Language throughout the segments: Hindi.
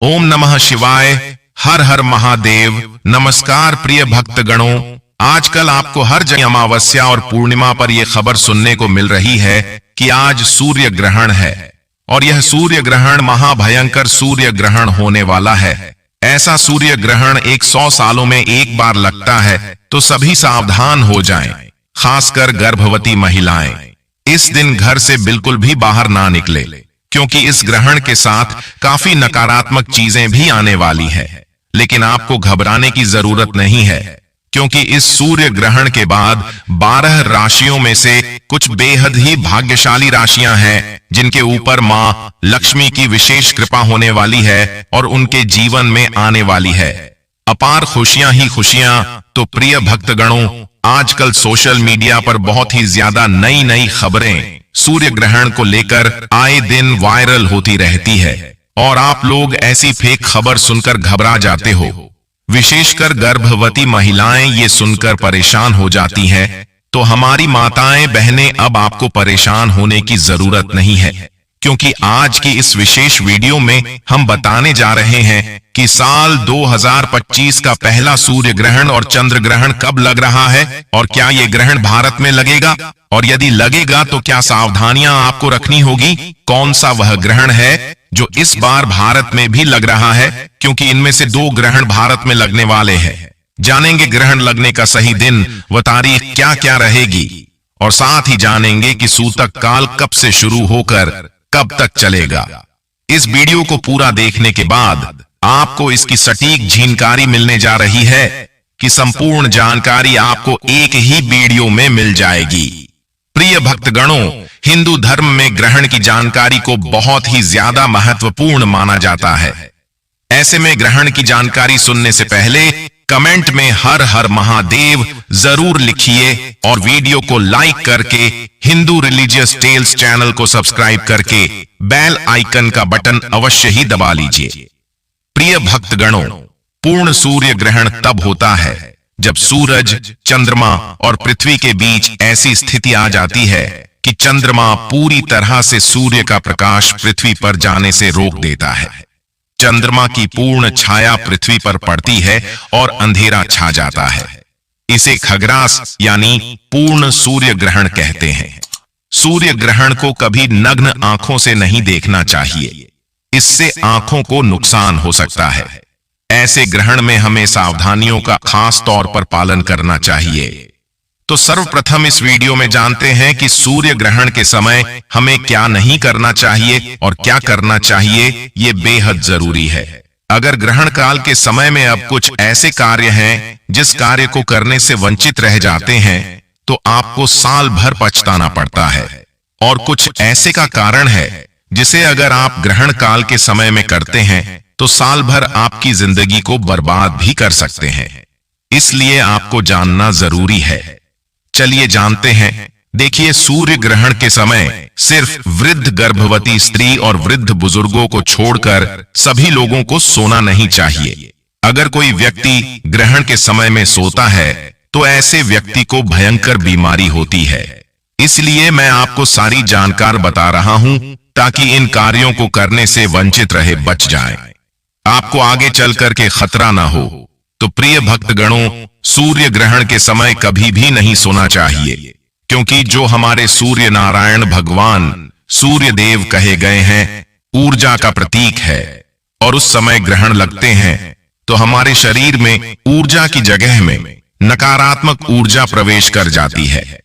ओम नमः शिवाय। हर हर महादेव। नमस्कार प्रिय भक्तगणों, आजकल आपको हर जगह अमावस्या और पूर्णिमा पर यह खबर सुनने को मिल रही है कि आज सूर्य ग्रहण है और यह सूर्य ग्रहण महाभयंकर सूर्य ग्रहण होने वाला है। ऐसा सूर्य ग्रहण 100 सालों में एक बार लगता है, तो सभी सावधान हो जाएं, खासकर गर्भवती महिलाएं। इस दिन घर से बिल्कुल भी बाहर ना निकले, क्योंकि इस ग्रहण के साथ काफी नकारात्मक चीजें भी आने वाली है। लेकिन आपको घबराने की जरूरत नहीं है, क्योंकि इस सूर्य ग्रहण के बाद 12 राशियों में से कुछ बेहद ही भाग्यशाली राशियां हैं, जिनके ऊपर मां लक्ष्मी की विशेष कृपा होने वाली है और उनके जीवन में आने वाली है अपार खुशियां ही खुशियां। तो प्रिय भक्तगणों, आजकल सोशल मीडिया पर बहुत ही ज्यादा नई नई खबरें सूर्य ग्रहण को लेकर आए दिन वायरल होती रहती है और आप लोग ऐसी फेक खबर सुनकर घबरा जाते हो। विशेषकर गर्भवती महिलाएं ये सुनकर परेशान हो जाती हैं। तो हमारी माताएं बहनें, अब आपको परेशान होने की जरूरत नहीं है, क्योंकि आज की इस विशेष वीडियो में हम बताने जा रहे हैं कि साल 2025 का पहला सूर्य ग्रहण और चंद्र ग्रहण कब लग रहा है और क्या ये ग्रहण भारत में लगेगा, और यदि लगेगा तो क्या सावधानियां आपको रखनी होगी। कौन सा वह ग्रहण है जो इस बार भारत में भी लग रहा है, क्योंकि इनमें से 2 ग्रहण भारत में लगने वाले हैं। जानेंगे ग्रहण लगने का सही दिन व तारीख क्या क्या रहेगी, और साथ ही जानेंगे कि सूतक काल कब से शुरू होकर कब तक चलेगा। इस वीडियो को पूरा देखने के बाद आपको इसकी सटीक जानकारी मिलने जा रही है कि संपूर्ण जानकारी आपको एक ही वीडियो में मिल जाएगी। प्रिय भक्तगणों, हिंदू धर्म में ग्रहण की जानकारी को बहुत ही ज्यादा महत्वपूर्ण माना जाता है। ऐसे में ग्रहण की जानकारी सुनने से पहले कमेंट में हर हर महादेव जरूर लिखिए और वीडियो को लाइक करके हिंदू रिलीजियस टेल्स चैनल को सब्सक्राइब करके बेल आइकन का बटन अवश्य ही दबा लीजिए। प्रिय भक्तगणों, पूर्ण सूर्य ग्रहण तब होता है जब सूरज, चंद्रमा और पृथ्वी के बीच ऐसी स्थिति आ जाती है कि चंद्रमा पूरी तरह से सूर्य का प्रकाश पृथ्वी पर जाने से रोक देता है। चंद्रमा की पूर्ण छाया पृथ्वी पर पड़ती है और अंधेरा छा जाता है। इसे खग्रास यानी पूर्ण सूर्य ग्रहण कहते हैं। सूर्य ग्रहण को कभी नग्न आंखों से नहीं देखना चाहिए, इससे आंखों को नुकसान हो सकता है। ऐसे ग्रहण में हमें सावधानियों का खास तौर पर पालन करना चाहिए। तो सर्वप्रथम इस वीडियो में जानते हैं कि सूर्य ग्रहण के समय हमें क्या नहीं करना चाहिए और क्या करना चाहिए। ये बेहद जरूरी है। अगर ग्रहण काल के समय में अब कुछ ऐसे कार्य हैं जिस कार्य को करने से वंचित रह जाते हैं, तो आपको साल भर पछताना पड़ता है। और कुछ ऐसे का कारण है जिसे अगर आप ग्रहण काल के समय में करते हैं तो साल भर आपकी जिंदगी को बर्बाद भी कर सकते हैं। इसलिए आपको जानना जरूरी है। चलिए जानते हैं। देखिए, सूर्य ग्रहण के समय सिर्फ वृद्ध गर्भवती स्त्री और वृद्ध बुजुर्गों को छोड़कर सभी लोगों को सोना नहीं चाहिए। अगर कोई व्यक्ति ग्रहण के समय में सोता है तो ऐसे व्यक्ति को भयंकर बीमारी होती है। इसलिए मैं आपको सारी जानकारी बता रहा हूं ताकि इन कार्यों को करने से वंचित रहे बच जाए, आपको आगे चलकर के खतरा ना हो। तो प्रिय भक्तगणों, सूर्य ग्रहण के समय कभी भी नहीं सोना चाहिए, क्योंकि जो हमारे सूर्य नारायण भगवान सूर्य देव कहे गए हैं, ऊर्जा का प्रतीक है, और उस समय ग्रहण लगते हैं तो हमारे शरीर में ऊर्जा की जगह में नकारात्मक ऊर्जा प्रवेश कर जाती है।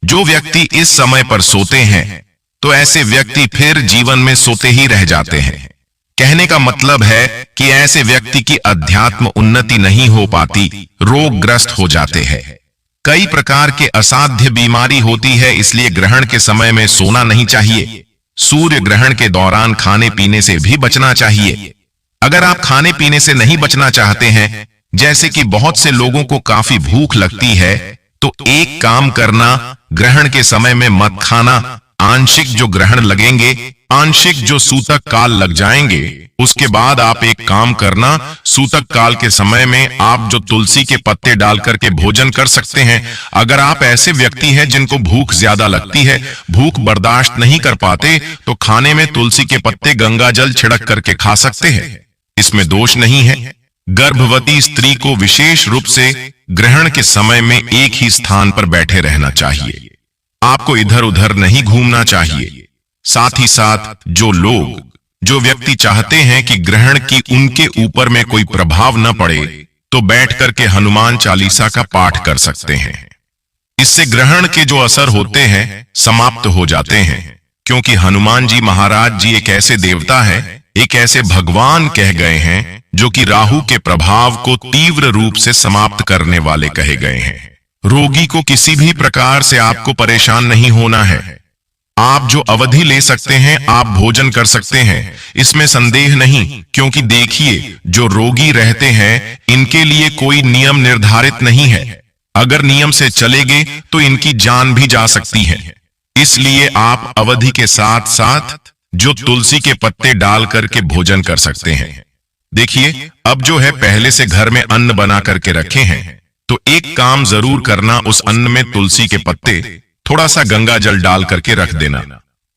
जो व्यक्ति इस समय पर सोते हैं तो ऐसे व्यक्ति फिर जीवन में सोते ही रह जाते हैं। कहने का मतलब है कि ऐसे व्यक्ति की अध्यात्म उन्नति नहीं हो पाती, रोगग्रस्त हो जाते हैं। कई प्रकार के असाध्य बीमारी होती है, इसलिए ग्रहण के समय में सोना नहीं चाहिए। सूर्य ग्रहण के दौरान खाने पीने से भी बचना चाहिए। अगर आप खाने पीने से नहीं बचना चाहते हैं, जैसे कि बहुत से लोगों को काफी भूख लगती है, तो एक काम करना, ग्रहण के समय में मत खाना। आंशिक जो ग्रहण लगेंगे, आंशिक जो सूतक काल लग जाएंगे, उसके बाद आप एक काम करना, सूतक काल के समय में आप जो तुलसी के पत्ते डाल करके भोजन कर सकते हैं। अगर आप ऐसे व्यक्ति हैं जिनको भूख ज्यादा लगती है, भूख बर्दाश्त नहीं कर पाते, तो खाने में तुलसी के पत्ते, गंगा जल छिड़क करके खा सकते हैं। इसमें दोष नहीं है। गर्भवती स्त्री को विशेष रूप से ग्रहण के समय में एक ही स्थान पर बैठे रहना चाहिए। आपको इधर उधर नहीं घूमना चाहिए। साथ ही साथ जो व्यक्ति चाहते हैं कि ग्रहण की उनके ऊपर में कोई प्रभाव न पड़े, तो बैठ करके हनुमान चालीसा का पाठ कर सकते हैं। इससे ग्रहण के जो असर होते हैं समाप्त हो जाते हैं, क्योंकि हनुमान जी महाराज जी एक ऐसे देवता है, एक ऐसे भगवान कह गए हैं जो कि राहु के प्रभाव को तीव्र रूप से समाप्त करने वाले कहे गए हैं। रोगी को किसी भी प्रकार से आपको परेशान नहीं होना है। आप जो अवधि ले सकते हैं आप भोजन कर सकते हैं, इसमें संदेह नहीं, क्योंकि देखिए जो रोगी रहते हैं इनके लिए कोई नियम निर्धारित नहीं है। अगर नियम से चलेंगे तो इनकी जान भी जा सकती है। इसलिए आप अवधि के साथ साथ जो तुलसी के पत्ते डाल करके भोजन कर सकते हैं। देखिए अब जो है पहले से घर में अन्न बना करके रखे हैं, तो एक काम जरूर करना, उस अन्न में तुलसी के पत्ते थोड़ा सा गंगा जल डाल करके रख देना।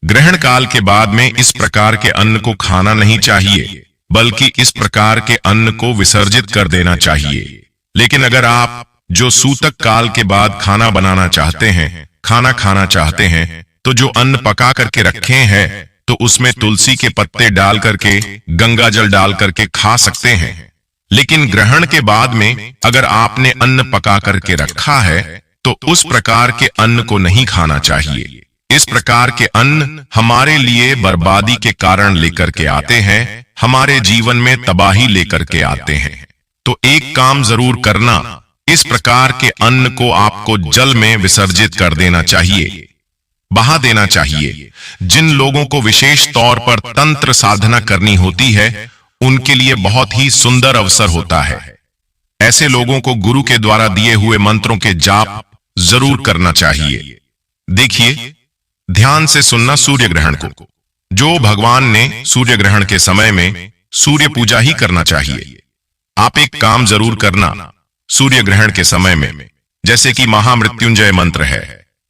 ग्रहण काल के बाद में इस प्रकार के अन्न को खाना नहीं चाहिए, बल्कि इस प्रकार के अन्न को विसर्जित कर देना चाहिए। लेकिन अगर आप जो सूतक काल के बाद खाना बनाना चाहते हैं, खाना खाना चाहते हैं, तो जो अन्न पका करके रखे हैं तो उसमें तुलसी के पत्ते डाल करके गंगा जल डाल करके खा सकते हैं। लेकिन ग्रहण के बाद में अगर आपने अन्न पका करके रखा है तो उस प्रकार के अन्न को नहीं खाना चाहिए। इस प्रकार के अन्न हमारे लिए बर्बादी के कारण लेकर के आते हैं, हमारे जीवन में तबाही लेकर के आते हैं। तो एक काम जरूर करना, इस प्रकार के अन्न को आपको जल में विसर्जित कर देना चाहिए, बहा देना चाहिए। जिन लोगों को विशेष तौर पर तंत्र साधना करनी होती है उनके लिए बहुत ही सुंदर अवसर होता है। ऐसे लोगों को गुरु के द्वारा दिए हुए मंत्रों के जाप जरूर करना चाहिए। देखिए ध्यान से सुनना सूर्य ग्रहण को। जो भगवान ने सूर्य ग्रहण के समय में सूर्य पूजा ही करना चाहिए। आप एक काम जरूर करना सूर्य ग्रहण के समय में, जैसे कि महामृत्युंजय मंत्र है,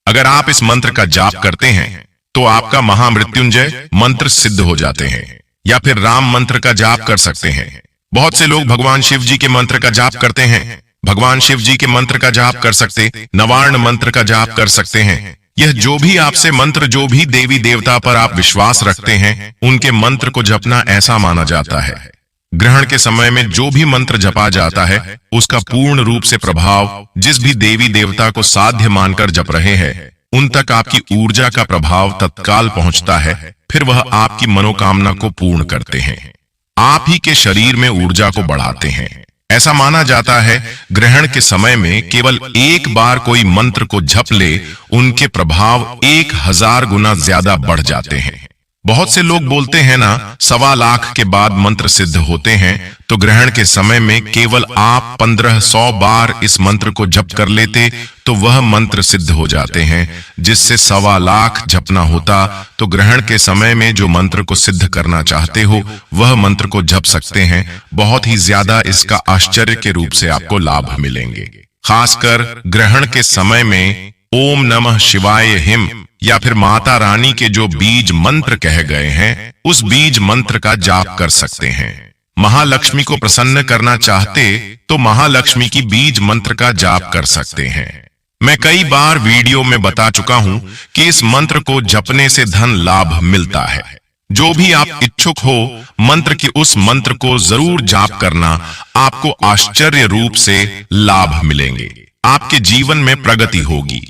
अगर आप इस मंत्र का जाप करते हैं तो आपका महामृत्युंजय मंत्र सिद्ध हो जाते हैं। या फिर राम मंत्र का जाप कर सकते हैं। बहुत से लोग भगवान शिव जी के मंत्र का जाप करते हैं, भगवान शिव जी के मंत्र का जाप कर सकते, नवार्ण मंत्र का जाप कर सकते हैं। यह जो भी आपसे मंत्र, जो भी देवी देवता पर आप विश्वास रखते हैं, उनके मंत्र को जपना ऐसा माना जाता है। ग्रहण के समय में जो भी मंत्र जपा जाता है उसका पूर्ण रूप से प्रभाव जिस भी देवी देवता को साध्य मानकर जप रहे हैं उन तक आपकी ऊर्जा का प्रभाव तत्काल पहुंचता है। फिर वह आपकी मनोकामना को पूर्ण करते हैं, आप ही के शरीर में ऊर्जा को बढ़ाते हैं। ऐसा माना जाता है ग्रहण के समय में केवल एक बार कोई मंत्र को जप ले, उनके प्रभाव 1000 गुना ज्यादा बढ़ जाते हैं। बहुत से लोग बोलते हैं ना 1.25 लाख के बाद मंत्र सिद्ध होते हैं, तो ग्रहण के समय में केवल आप 1500 बार इस मंत्र को जप कर लेते तो वह मंत्र सिद्ध हो जाते हैं। जिससे 1.25 लाख जपना होता, तो ग्रहण के समय में जो मंत्र को सिद्ध करना चाहते हो वह मंत्र को जप सकते हैं। बहुत ही ज्यादा इसका आश्चर्य के रूप से आपको लाभ मिलेंगे। खासकर ग्रहण के समय में ओम नमः शिवाय हिम या फिर माता रानी के जो बीज मंत्र कहे गए हैं उस बीज मंत्र का जाप कर सकते हैं। महालक्ष्मी को प्रसन्न करना चाहते तो महालक्ष्मी की बीज मंत्र का जाप कर सकते हैं। मैं कई बार वीडियो में बता चुका हूं कि इस मंत्र को जपने से धन लाभ मिलता है। जो भी आप इच्छुक हो मंत्र की उस मंत्र को जरूर जाप करना, आपको आश्चर्य रूप से लाभ मिलेंगे, आपके जीवन में प्रगति होगी।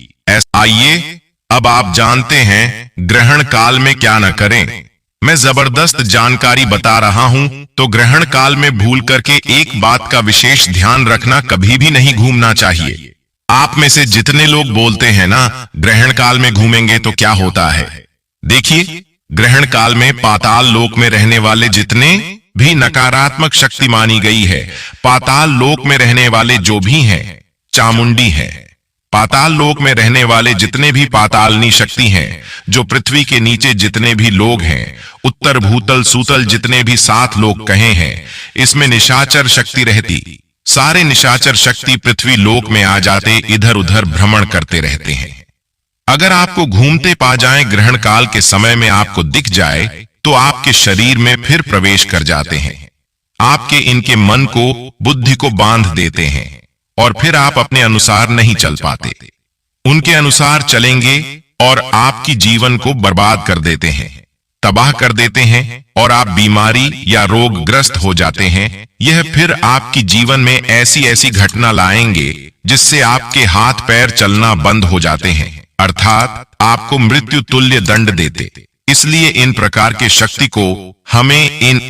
आइए अब आप जानते हैं ग्रहण काल में क्या न करें। मैं जबरदस्त जानकारी बता रहा हूं, तो ग्रहण काल में भूल करके एक बात का विशेष ध्यान रखना, कभी भी नहीं घूमना चाहिए। आप में से जितने लोग बोलते हैं ना ग्रहण काल में घूमेंगे तो क्या होता है, देखिए ग्रहण काल में पाताल लोक में रहने वाले जितने भी नकारात्मक शक्ति मानी गई है, पाताल लोक में रहने वाले जो भी हैं चामुंडी है। पाताल लोक में रहने वाले जितने भी पातालनी शक्ति हैं, जो पृथ्वी के नीचे जितने भी लोग हैं, उत्तर भूतल सूतल जितने भी 7 लोग कहे हैं, इसमें निशाचर शक्ति रहती। सारे निशाचर शक्ति पृथ्वी लोक में आ जाते, इधर उधर भ्रमण करते रहते हैं। अगर आपको घूमते पा जाएं, ग्रहण काल के समय में आपको दिख जाए, तो आपके शरीर में फिर प्रवेश कर जाते हैं। आपके इनके मन को, बुद्धि को बांध देते हैं और फिर आप अपने अनुसार नहीं चल पाते। उनके अनुसार चलेंगे और आपकी जीवन को बर्बाद कर देते हैं, तबाह कर देते हैं और आप बीमारी या रोगग्रस्त हो जाते हैं। यह फिर आपकी जीवन में ऐसी ऐसी घटना लाएंगे जिससे आपके हाथ पैर चलना बंद हो जाते हैं, अर्थात आपको मृत्यु तुल्य दंड देते। इसलिए इन प्रकार के शक्ति को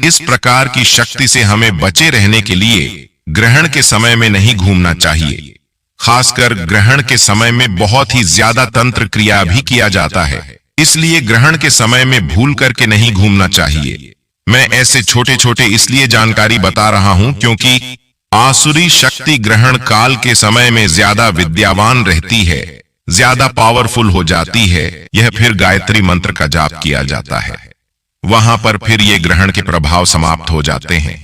इस प्रकार की शक्ति से हमें बचे रहने के लिए ग्रहण के समय में नहीं घूमना चाहिए। खासकर ग्रहण के समय में बहुत ही ज्यादा तंत्र क्रिया भी किया जाता है, इसलिए ग्रहण के समय में भूल करके नहीं घूमना चाहिए। मैं ऐसे छोटे छोटे इसलिए जानकारी बता रहा हूं क्योंकि आसुरी शक्ति ग्रहण काल के समय में ज्यादा विद्यावान रहती है, ज्यादा पावरफुल हो जाती है। यह फिर गायत्री मंत्र का जाप किया जाता है, वहां पर फिर ये ग्रहण के प्रभाव समाप्त हो जाते हैं।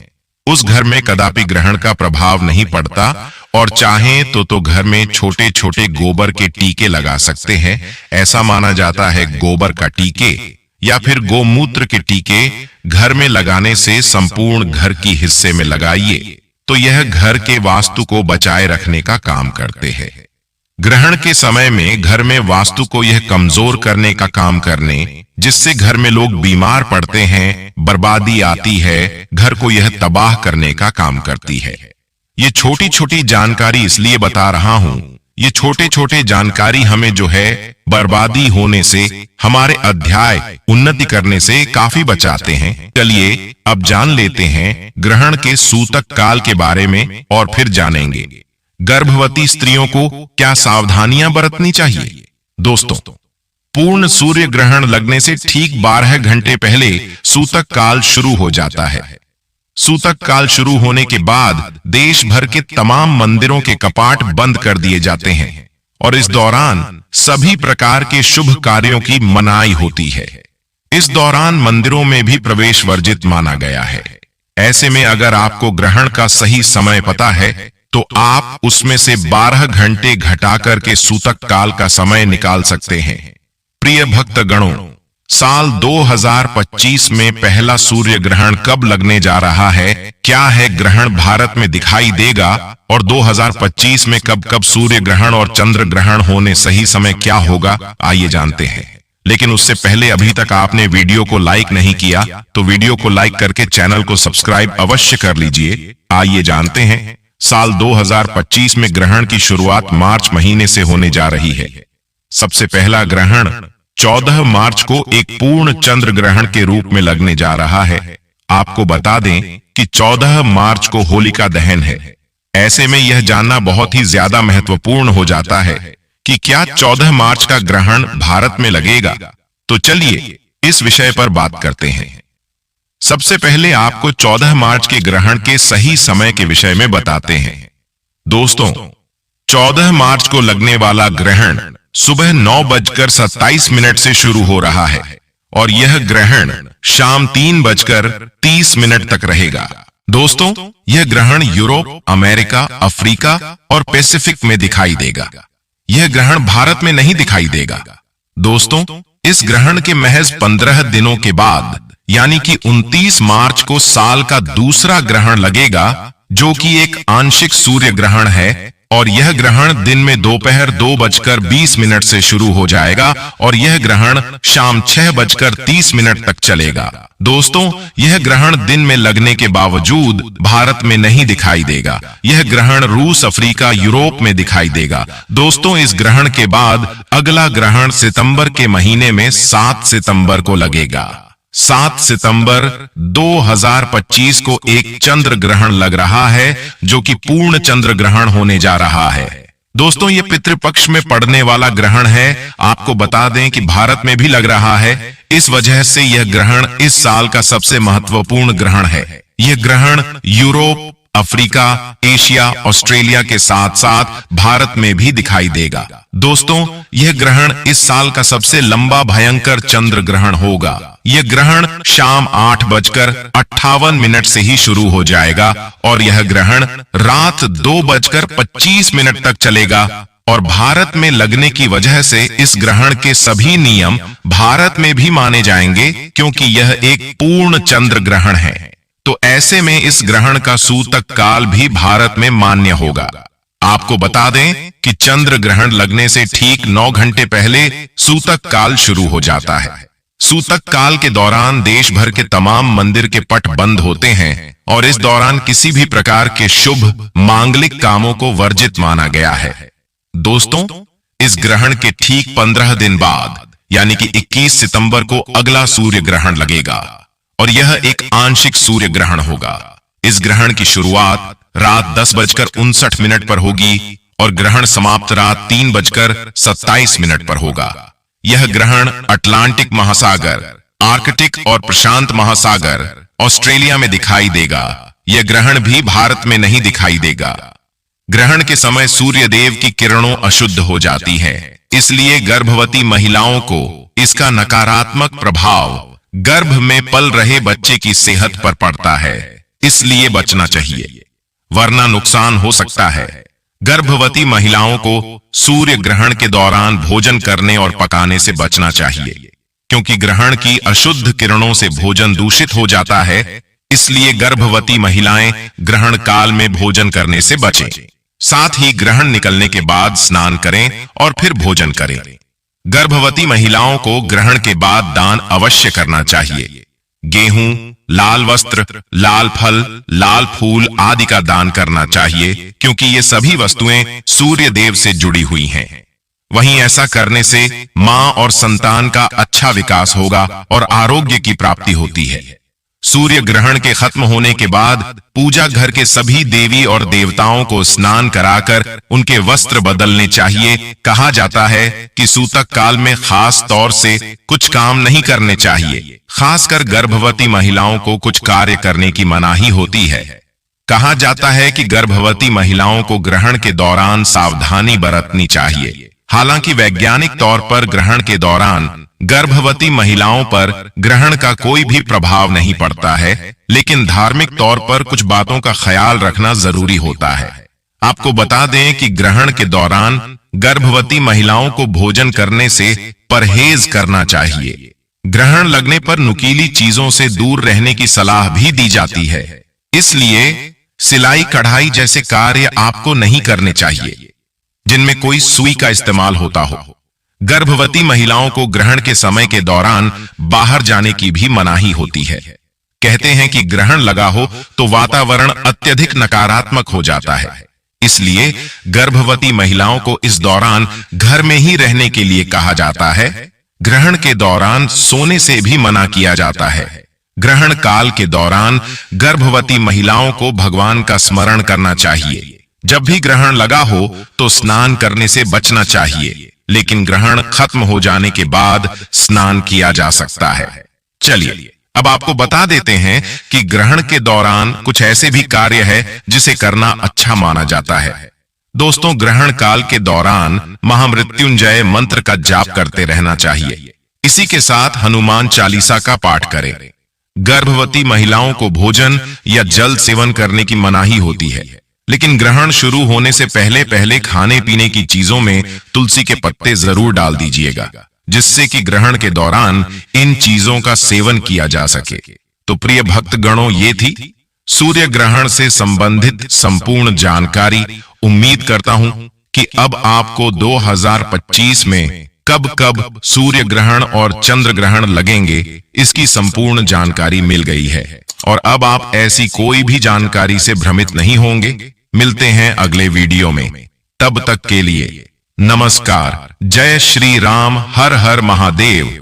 उस घर में कदापि ग्रहण का प्रभाव नहीं पड़ता और चाहें तो घर में छोटे छोटे गोबर के टीके लगा सकते हैं। ऐसा माना जाता है गोबर का टीके या फिर गोमूत्र के टीके घर में लगाने से संपूर्ण घर की हिस्से में लगाइए तो यह घर के वास्तु को बचाए रखने का काम करते हैं। ग्रहण के समय में घर में वास्तु को यह कमजोर करने का काम करने, जिससे घर में लोग बीमार पड़ते हैं, बर्बादी आती है, घर को यह तबाह करने का काम करती है। ये छोटी छोटी जानकारी इसलिए बता रहा हूं, ये छोटे छोटे जानकारी हमें जो है बर्बादी होने से, हमारे अध्याय उन्नति करने से काफी बचाते हैं। चलिए अब जान लेते हैं ग्रहण के सूतक काल के बारे में और फिर जानेंगे गर्भवती स्त्रियों को क्या सावधानियां बरतनी चाहिए। दोस्तों, पूर्ण सूर्य ग्रहण लगने से ठीक 12 घंटे पहले सूतक काल शुरू हो जाता है। सूतक काल शुरू होने के बाद देश भर के तमाम मंदिरों के कपाट बंद कर दिए जाते हैं और इस दौरान सभी प्रकार के शुभ कार्यों की मनाही होती है। इस दौरान मंदिरों में भी प्रवेश वर्जित माना गया है। ऐसे में अगर आपको ग्रहण का सही समय पता है तो आप उसमें से 12 घंटे घटाकर के सूतक काल का समय निकाल सकते हैं। प्रिय भक्त गणों, साल 2025 में पहला सूर्य ग्रहण कब लगने जा रहा है, क्या है ग्रहण भारत में दिखाई देगा और 2025 में कब कब सूर्य ग्रहण और चंद्र ग्रहण होने सही समय क्या होगा, आइए जानते हैं। लेकिन उससे पहले अभी तक आपने वीडियो को लाइक नहीं किया तो वीडियो को लाइक करके चैनल को सब्सक्राइब अवश्य कर लीजिए। आइए जानते हैं साल 2025 में ग्रहण की शुरुआत मार्च महीने से होने जा रही है। सबसे पहला ग्रहण 14 मार्च को एक पूर्ण चंद्र ग्रहण के रूप में लगने जा रहा है। आपको बता दें कि 14 मार्च को होलिका दहन है। ऐसे में यह जानना बहुत ही ज्यादा महत्वपूर्ण हो जाता है कि क्या 14 मार्च का ग्रहण भारत में लगेगा। तो चलिए इस विषय पर बात करते हैं। सबसे पहले आपको 14 मार्च के ग्रहण के सही समय के विषय में बताते हैं। दोस्तों, 14 मार्च को लगने वाला ग्रहण सुबह 9:27 से शुरू हो रहा है और यह ग्रहण शाम 3:30 तक रहेगा। दोस्तों, यह ग्रहण यूरोप, अमेरिका, अफ्रीका और पैसिफिक में दिखाई देगा। यह ग्रहण भारत में नहीं दिखाई देगा। दोस्तों, इस ग्रहण के महज 15 दिनों के बाद यानी कि 29 मार्च को साल का दूसरा ग्रहण लगेगा, जो कि एक आंशिक सूर्य ग्रहण है और यह ग्रहण दिन में दोपहर 2:20 से शुरू हो जाएगा और यह ग्रहण शाम 6:30 तक चलेगा। दोस्तों, यह ग्रहण दिन में लगने के बावजूद भारत में नहीं दिखाई देगा। यह ग्रहण रूस, अफ्रीका, यूरोप में दिखाई देगा। दोस्तों, इस ग्रहण के बाद अगला ग्रहण सितंबर के महीने में 7 सितंबर को लगेगा। 7 सितंबर 2025 को एक चंद्र ग्रहण लग रहा है, जो कि पूर्ण चंद्र ग्रहण होने जा रहा है। दोस्तों, ये पितृपक्ष में पड़ने वाला ग्रहण है। आपको बता दें कि भारत में भी लग रहा है। इस वजह से यह ग्रहण इस साल का सबसे महत्वपूर्ण ग्रहण है। यह ग्रहण यूरोप, अफ्रीका, एशिया, ऑस्ट्रेलिया के साथ साथ भारत में भी दिखाई देगा। दोस्तों, यह ग्रहण इस साल का सबसे लंबा भयंकर चंद्र ग्रहण होगा। यह ग्रहण शाम 8:58 से ही शुरू हो जाएगा और यह ग्रहण रात 2:25 तक चलेगा और भारत में लगने की वजह से इस ग्रहण के सभी नियम भारत में भी माने जाएंगे, क्योंकि यह एक पूर्ण चंद्र ग्रहण है। तो ऐसे में इस ग्रहण का सूतक काल भी भारत में मान्य होगा। आपको बता दें कि चंद्र ग्रहण लगने से ठीक 9 घंटे पहले सूतक काल शुरू हो जाता है। सूतक काल के दौरान देश भर के तमाम मंदिर के पट बंद होते हैं और इस दौरान किसी भी प्रकार के शुभ मांगलिक कामों को वर्जित माना गया है। दोस्तों, इस ग्रहण के ठीक 15 दिन बाद यानी कि 21 सितंबर को अगला सूर्य ग्रहण लगेगा और यह एक आंशिक सूर्य ग्रहण होगा। इस ग्रहण की शुरुआत रात 10:59 पर होगी और ग्रहण समाप्त रात 3:27 पर होगा। यह ग्रहण अटलांटिक महासागर, आर्कटिक और प्रशांत महासागर, ऑस्ट्रेलिया में दिखाई देगा। यह ग्रहण भी भारत में नहीं दिखाई देगा। ग्रहण के समय सूर्य देव की किरणों अशुद्ध हो जाती है, इसलिए गर्भवती महिलाओं को इसका नकारात्मक प्रभाव गर्भ में पल रहे बच्चे की सेहत पर पड़ता है, इसलिए बचना चाहिए, वरना नुकसान हो सकता है। गर्भवती महिलाओं को सूर्य ग्रहण के दौरान भोजन करने और पकाने से बचना चाहिए, क्योंकि ग्रहण की अशुद्ध किरणों से भोजन दूषित हो जाता है। इसलिए गर्भवती महिलाएं ग्रहण काल में भोजन करने से बचें। साथ ही ग्रहण निकलने के बाद स्नान करें और फिर भोजन करें। गर्भवती महिलाओं को ग्रहण के बाद दान अवश्य करना चाहिए। गेहूं, लाल वस्त्र, लाल फल, लाल फूल आदि का दान करना चाहिए, क्योंकि ये सभी वस्तुएं सूर्य देव से जुड़ी हुई हैं। वहीं ऐसा करने से मां और संतान का अच्छा विकास होगा और आरोग्य की प्राप्ति होती है। सूर्य ग्रहण के खत्म होने के बाद पूजा घर के सभी देवी और देवताओं को स्नान कराकर उनके वस्त्र बदलने चाहिए। कहा जाता है कि सूतक काल में खास तौर से कुछ काम नहीं करने चाहिए। खासकर गर्भवती महिलाओं को कुछ कार्य करने की मनाही होती है। कहा जाता है कि गर्भवती महिलाओं को ग्रहण के दौरान सावधानी बरतनी चाहिए। हालांकि वैज्ञानिक तौर पर ग्रहण के दौरान गर्भवती महिलाओं पर ग्रहण का कोई भी प्रभाव नहीं पड़ता है, लेकिन धार्मिक तौर पर कुछ बातों का ख्याल रखना जरूरी होता है। आपको बता दें कि ग्रहण के दौरान गर्भवती महिलाओं को भोजन करने से परहेज करना चाहिए। ग्रहण लगने पर नुकीली चीजों से दूर रहने की सलाह भी दी जाती है, इसलिए सिलाई कढ़ाई जैसे कार्य आपको नहीं करने चाहिए जिनमें कोई सुई का इस्तेमाल होता हो। गर्भवती महिलाओं को ग्रहण के समय के दौरान बाहर जाने की भी मनाही होती है। कहते हैं कि ग्रहण लगा हो तो वातावरण अत्यधिक नकारात्मक हो जाता है, इसलिए गर्भवती महिलाओं को इस दौरान घर में ही रहने के लिए कहा जाता है। ग्रहण के दौरान सोने से भी मना किया जाता है। ग्रहण काल के दौरान गर्भवती महिलाओं को भगवान का स्मरण करना चाहिए। जब भी ग्रहण लगा हो तो स्नान करने से बचना चाहिए, लेकिन ग्रहण खत्म हो जाने के बाद स्नान किया जा सकता है। चलिए अब आपको बता देते हैं कि ग्रहण के दौरान कुछ ऐसे भी कार्य है जिसे करना अच्छा माना जाता है। दोस्तों, ग्रहण काल के दौरान महामृत्युंजय मंत्र का जाप करते रहना चाहिए। इसी के साथ हनुमान चालीसा का पाठ करें। गर्भवती महिलाओं को भोजन या जल सेवन करने की मनाही होती है, लेकिन ग्रहण शुरू होने से पहले पहले खाने पीने की चीजों में तुलसी के पत्ते जरूर डाल दीजिएगा, जिससे कि ग्रहण के दौरान इन चीजों का सेवन किया जा सके। तो प्रिय भक्तगणों, ये थी सूर्य ग्रहण से संबंधित संपूर्ण जानकारी। उम्मीद करता हूं कि अब आपको 2025 में कब कब सूर्य ग्रहण और चंद्र ग्रहण लगेंगे इसकी संपूर्ण जानकारी मिल गई है, और अब आप ऐसी कोई भी जानकारी से भ्रमित नहीं होंगे। मिलते हैं अगले वीडियो में, तब तक के लिए नमस्कार। जय श्री राम। हर हर महादेव।